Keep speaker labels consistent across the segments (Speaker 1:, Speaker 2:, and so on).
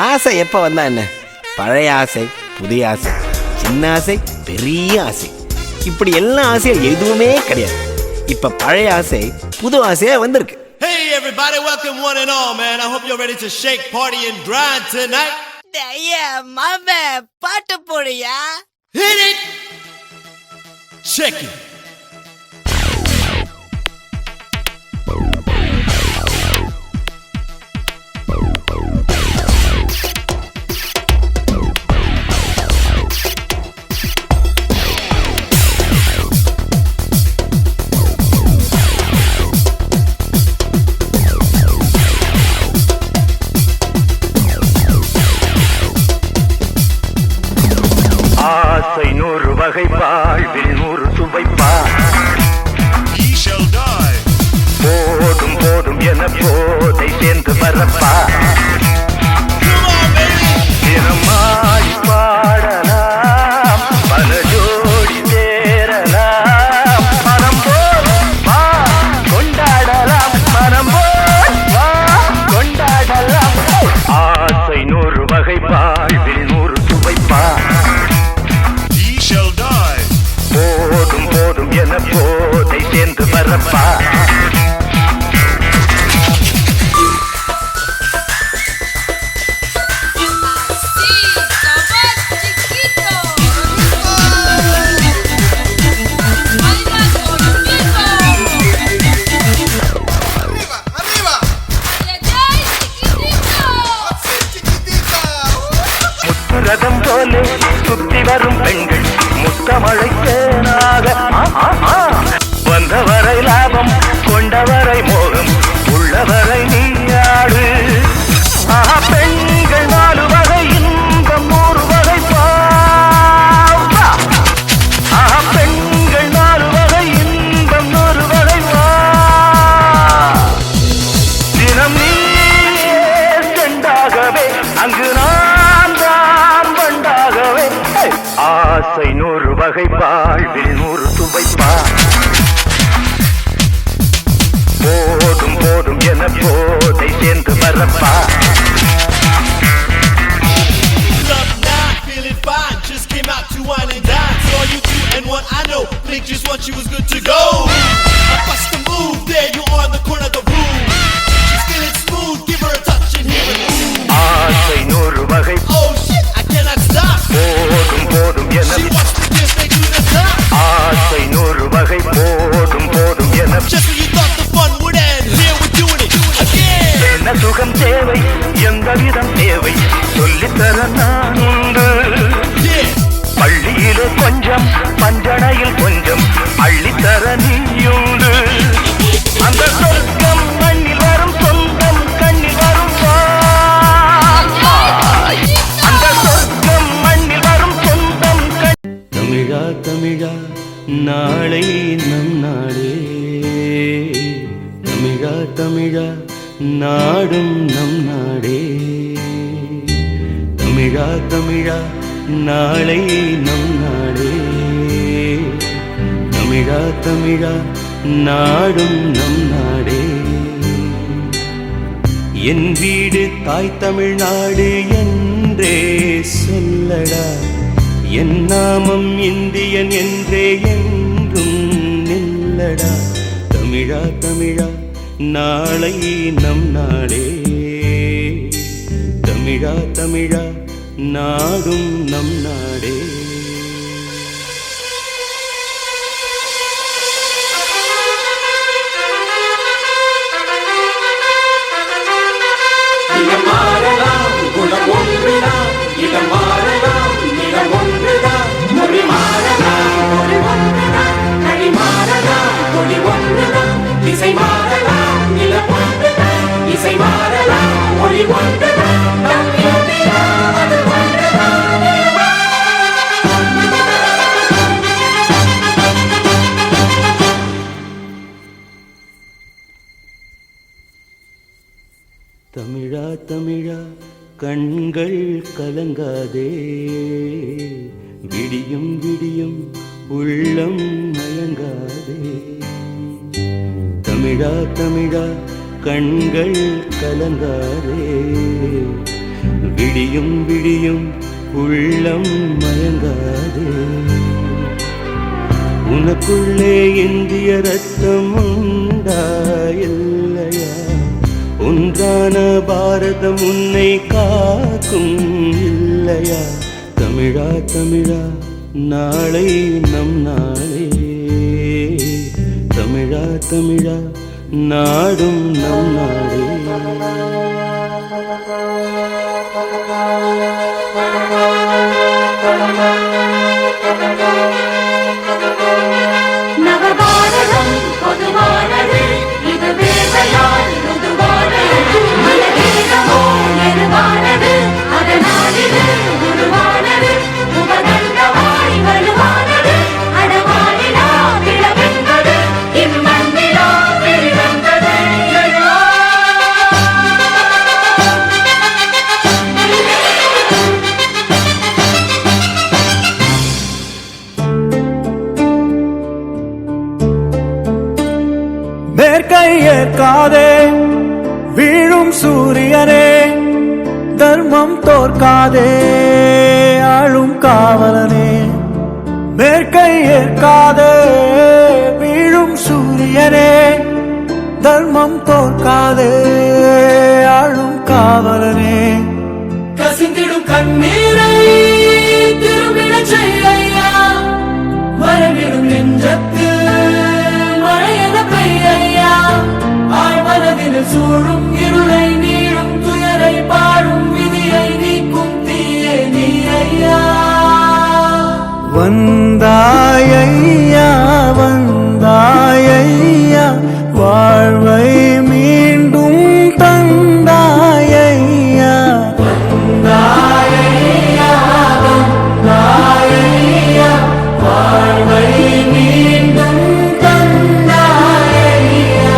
Speaker 1: ஆசை எப்போ வந்தா என்ன? பழைய ஆசை, புதிய ஆசை, சின்ன ஆசை, பெரிய ஆசை, இப்படி எல்லா ஆசையும் எதுவுமே கிடையாது. இப்ப பழைய ஆசை புது ஆசையா வந்திருக்கு.
Speaker 2: Hey everybody, welcome one and all, man. I hope you're ready to shake, party and grind tonight.
Speaker 3: மாமே பாட்டு போடுயா.
Speaker 2: Hit it. Check it.
Speaker 4: ஆசை 100 வகை வாழ்வில் 100 சுவைப்பா. போதும் போதும் என போதை சேர்ந்து வரப்பா. தினமாடி பாடலாம், பல ஜோடி சேரலாம், மனம் போல் வா கொண்டாடலாம், மனம் போல் வா கொண்டாடலாம். ஆசை 100 வகை வாழ்வில் 100 சுவைப்பா. போதும் போதும் என போதை சேர்ந்து வரப்பா. முத்துரதம் போல சுத்தி வரும் பெண்கள் முத்தமழை தேனாக வந்தவரை லாபம், கொண்டவரை மோகம், உள்ளவரை நீயாடு. பெண்கள் 4 வகை இன்பம் 100 வகை பாவா. பெண்கள் 4 வகை இன்பம் 100 வகை வா. தினம் நீயே செண்டாகவே, அங்கு நான் தான் வண்டாகவே. ஆசை 100 வகை வாழ்வில் 100 சுவைப்பா. போதும் போதும் என போதை சேர்ந்து வரப்பா.
Speaker 2: Up now, feeling fine. Just came out to wine and dine. Saw you 2 and 1, I know. Blink just once, she was good to go. I bust the move, there you are in the corner of the room. She's feeling smooth, give her a touch and hear it.
Speaker 4: ஆசை 100 வகை.
Speaker 2: Oh shit, I cannot stop.
Speaker 4: போதும் போதும் என.
Speaker 2: She wants to dance, they do the top.
Speaker 4: ஆசை 100 வகை. போதும் போதும் என.
Speaker 2: Just when you thought the fun would end, here we're doing it again.
Speaker 4: என்ன சுகம் தேவை, எந்த விதம் தேவை, சொல்லித்தர நான் உண்டு.
Speaker 2: Yeah.
Speaker 4: பள்ளியிலே கொஞ்சம், பஞ்சனையில் கொஞ்சம், அள்ளித்தர நீயுண்டு. அந்த சொர்க்கம் மண்ணில் வரும் சொந்தம், கண்ணில் வரும் வாய். அந்த சொர்க்கம் மண்ணில் வரும் சொந்தம். தமிழா தமிழா நாளை நம் நாடே. தமிழா தமிழா நாடும் நம் நாடே. தமிழா தமிழா நாளை நம் நாடே. தமிழா தமிழா நாடும் நம் நாடே. என் வீடு தாய் தமிழ்நாடு என்றே சொல்லடா. என் நாமம் இந்தியன் என்றே என்றும் நில்லடா. தமிழா தமிழா நாளை நம் நாடே. தமிழா தமிழா நாடும் நம் நாடே.
Speaker 5: இடம் மாறலாம், குணம் ஒன்றுதான். இடம் மாறலாம், நிலம் ஒன்றுதான். மொழி மாறலாம், மொழி ஒன்றுதான். கடி மாறலாம், கொடி ஒன்றுதான். திசை மாறலாம், நிலம் ஒன்றுதான். இசை மாறலாம், மொழி ஒன்றுதான். நம் இந்தியா அது ஒன்றுதான்.
Speaker 4: தமிழா தமிழா கண்கள் கலங்காதே. விடியும் விடியும் உள்ளம் மயங்காதே. தமிழா தமிழா கண்கள் கலங்காதே.
Speaker 6: விடியும் விடியும் உள்ளம் மயங்காதே. உனக்குள்ளே இந்திய ரத்தம் உண்டா இல்லையா? ஒன்றான பாரதம் உன்னை காக்கும் இல்லையா? தமிழா தமிழா நாளை நம் நாளே. தமிழா தமிழா நாடும் நம் நாடே.
Speaker 5: நவபாரதம் பொதுவானது, இது வேதையால் ருதுவானது. மனதேகமோ எருவானது, அதனால் இது உருவானது. உபதண்டமாய் வலுவானது, அடவானிலா விளவென்பது. இம்மண்ணிலா வெளிவந்தது எழுவா.
Speaker 7: மேற்கை ஏற்காதே வீழும் சூரியனே, தர்மம் தோற்காதே ஆளும் காவலனே. மேற்கை ஏற்காதே வீழும் சூரியனே, தர்மம் தோற்காதே ஆளும் காவலனே. கசிந்திடும் கண்ணீரை திரும்பிடச் செய்யா, மறைவிடும் நெஞ்சத்து மழையென பெய்யா. ஆழ்மனதில் சூழும் இருளை நீளும் துயரை பாடும் விதியை நீக்கும் தீயே நீ ஐயா. வந்தாயையா வந்தாயையா, வாழ்வை மீண்டும் தந்தாயையா. வந்தாயையா வந்தாயையா, வாழ்வை மீண்டும் தந்தாயையா.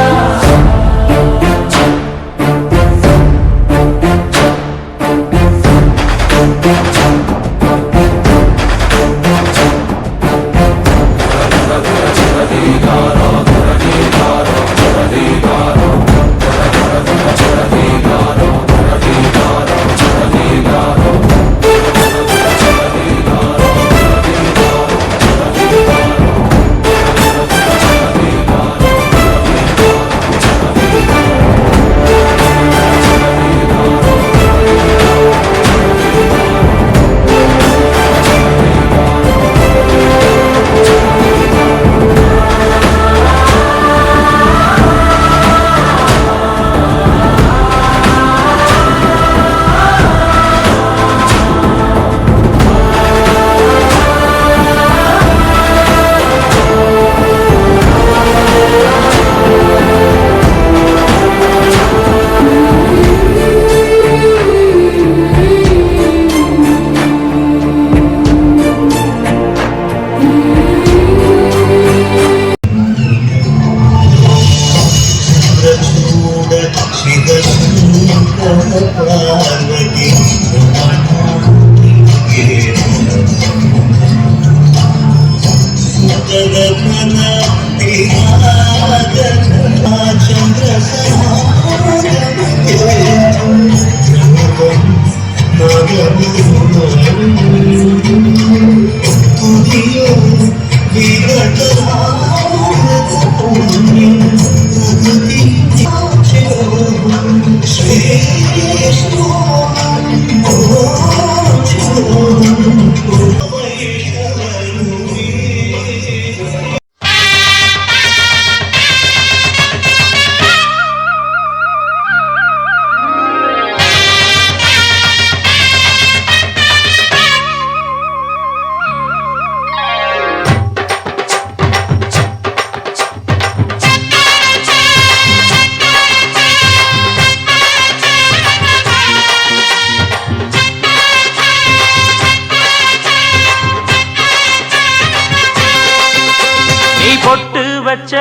Speaker 4: வச்ச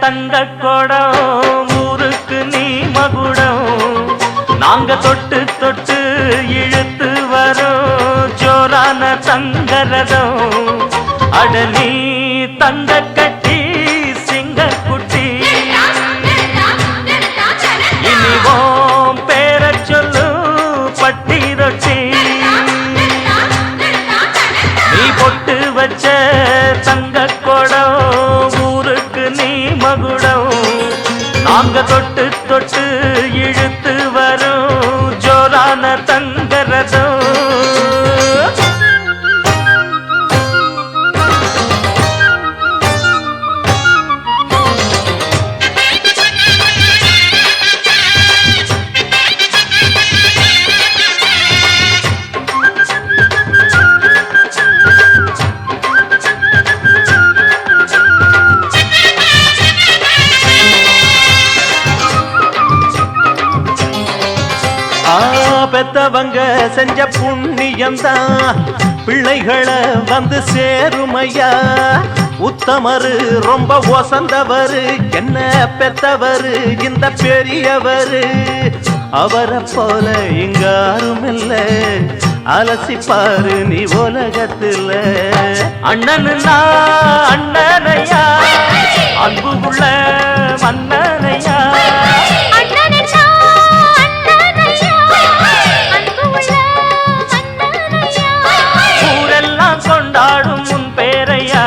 Speaker 4: தங்க கொடம் ஊருக்கு நீ மகுடம். நாங்க தொட்டு தொட்டு இழுத்து வரோம் ஜோரான தங்கரதம். அட நீ தங்க கட்டி சிங்க குட்டி, இனிவோம் பேர சொல்லு பட்டிர தங்கரதம். பெத்தவங்க செஞ்ச புண்ணியம்தான் பிள்ளைகளை வந்து சேருமையா. உத்தமரு ரொம்ப ஒசந்தவரு, என்ன பெத்தவரு இந்த பெரியவரு. அவரை போல இங்காரும் இல்ல, அலசிப்பாரு நீ உலகத்துல. அண்ணனுன்னா அண்ணனையா, அன்பு உள்ள மன்னனையா. ஊரெல்லாம் கொண்டாடும் உன் பேரையா.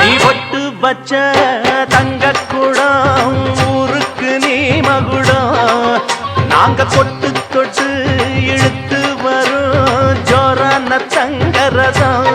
Speaker 4: நீ பொட்டு வச்ச தங்க குடம், ஊருக்கு நீ மகுடம். நாங்க தொட்டு தொட்டு இழுத்து வரும் ஜோரான தங்கரதம்.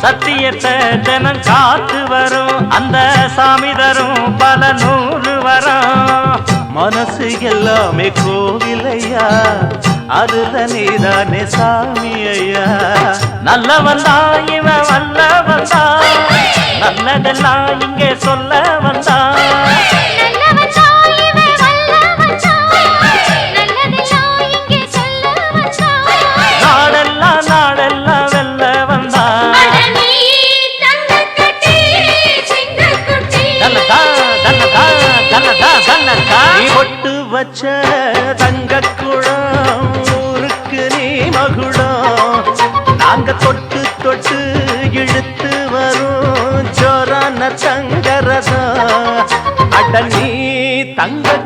Speaker 4: சத்தியத்தை ஜனம் காத்து வரும், அந்த சாமி தரும் பல நூறு வரும். மனசு எல்லாமே கோவிலையா, அதுல நீதானே சாமி ஐயா. நல்லவன் தான் இவன் வல்லவன் தான், நல்லதெல்லாம் இங்கே சொல்ல வந்தான். நாடெல்லாம் நாடெல்லாம் வெல்ல வந்தான். நீ பொட்டு வச்ச தங்க குடம், ஊருக்கு நீ மகுடம். நாங்க தொட்டு தொட்டு இழுத்து வரும் ஜோரான தங்கரதம். அட நீ தங்க